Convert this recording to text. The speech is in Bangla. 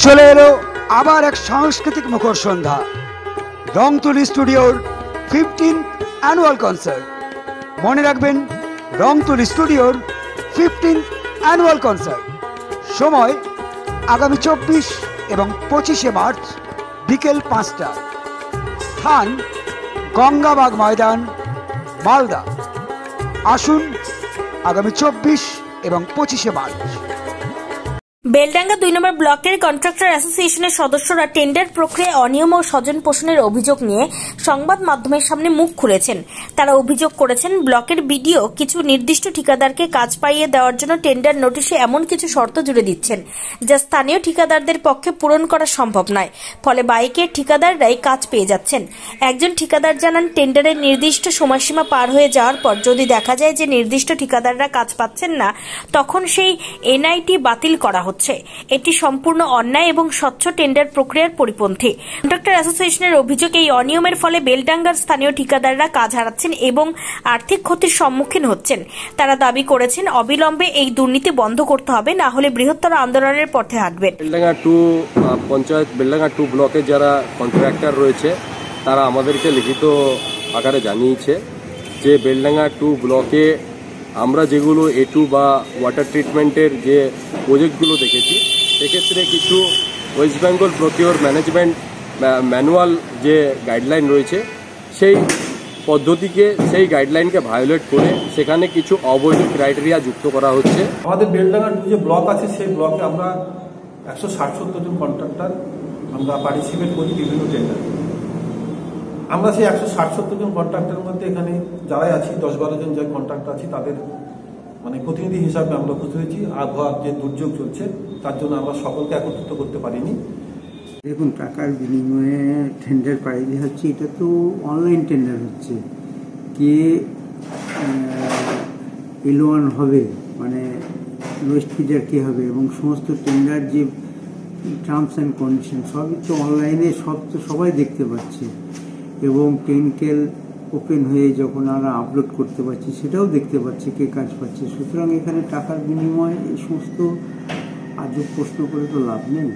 চলে এলো আবার এক সাংস্কৃতিক মুখর সন্ধ্যা, রংতুলি স্টুডিওর 15th অ্যানুয়াল কনসার্ট। মনে রাখবেন, রংতুলি স্টুডিওর 15th অ্যানুয়াল কনসার্ট। সময় আগামী 24 এবং 25শে মার্চ বিকেল 5টা। স্থান গঙ্গাবাগ ময়দান, মালদা। আসুন আগামী 24 এবং 25শে মার্চ। বেলডাঙ্গা 2 নম্বর ব্লকের কন্ট্রাক্টর অ্যাসোসিয়েশনের সদস্যরা টেন্ডার প্রক্রিয়ায় অনিয়ম ও স্বজন পোষণের অভিযোগ নিয়ে সংবাদ মাধ্যমের সামনে মুখ খুলেছেন। তারা অভিযোগ করেছেন, ব্লকের বিডিও কিছু নির্দিষ্ট ঠিকাদারকে কাজ পাইয়ে দেওয়ার জন্য টেন্ডার নোটিশে এমন কিছু শর্ত জুড়ে দিচ্ছেন যা স্থানীয় ঠিকাদারদের পক্ষে পূরণ করা সম্ভব নয়। ফলে বাইকের ঠিকাদাররাই কাজ পেয়ে যাচ্ছেন। একজন ঠিকাদার জানান, টেন্ডারের নির্দিষ্ট সময়সীমা পার হয়ে যাওয়ার পর যদি দেখা যায় যে নির্দিষ্ট ঠিকাদাররা কাজ পাচ্ছেন না, তখন সেই এনআইটি বাতিল করা হচ্ছে। এটি সম্পূর্ণ অন্যায় এবং স্বচ্ছ টেন্ডার প্রক্রিয়ার পরিপন্থী। কন্ট্রাক্টর অ্যাসোসিয়েশনের অভিযোগ, এই অনিয়মের ফলে বেলডাঙ্গার স্থানীয় ঠিকাদাররা কাজ হারাচ্ছেন এবং আর্থিক ক্ষতির সম্মুখীন হচ্ছেন। তারা দাবি করেছেন, অবিলম্বে এই দুর্নীতি বন্ধ করতে হবে, না হলে বৃহত্তর আন্দোলনের পথে হাঁটবেন। বেলডাঙ্গা 2 পঞ্চায়েত, বেলডাঙ্গা 2 ব্লকে যারা কন্ট্রাক্টর রয়েছে তারা আমাদেরকে লিখিত আকারে জানিয়েছে যে বেলডাঙ্গা 2 ব্লকে আমরা যেগুলো A2 বা ওয়াটার ট্রিটমেন্টের যে প্রজেক্টগুলো দেখেছি, সেক্ষেত্রে কিছু ওয়েস্ট বেঙ্গল প্রকিওর ম্যানেজমেন্ট ম্যানুয়াল যে গাইডলাইন রয়েছে, সেই পদ্ধতিকে, সেই গাইডলাইনকে ভায়োলেট করে সেখানে কিছু অবৈধ ক্রাইটেরিয়া যুক্ত করা হচ্ছে। আমাদের বেলডাঙ্গা 2 যে ব্লক আছে, সেই ব্লকে আমরা 160-70 জন কন্ট্রাক্টর আমরা পার্টিসিপেট করি বিভিন্ন টেন্ডারে। আমরা সেই 160-70 জন কন্ট্রাক্টরের মধ্যে এখানে যারাই আছি, 10-12 জন যে কন্ট্রাক্টর আছি, তাদের মানে প্রতিনিধি হিসাবে আমরা উপস্থিত হয়েছি। আবহাওয়ার যে দুর্যোগ চলছে তার জন্য আমরা সকলকে একত্রিত করতে পারিনি। দেখুন, টাকার বিনিময়ে টেন্ডার পাইলে হচ্ছে, এটা তো অনলাইন টেন্ডার হচ্ছে। কে L1 হবে, মানে লোয়েস্ট বিডার কে হবে, এবং সমস্ত টেন্ডার যে টার্মস অ্যান্ড কন্ডিশন সবই তো অনলাইনে, সব তো সবাই দেখতে পাচ্ছে। এবং টেনকেল ওপেন হয়ে যখন আমরা আপলোড করতে পারছি, সেটাও দেখতে পাচ্ছি কে কাজ পাচ্ছে। সুতরাং এখানে টাকার বিনিময়ে এই সমস্ত আজব প্রশ্ন করে তো লাভ নেই।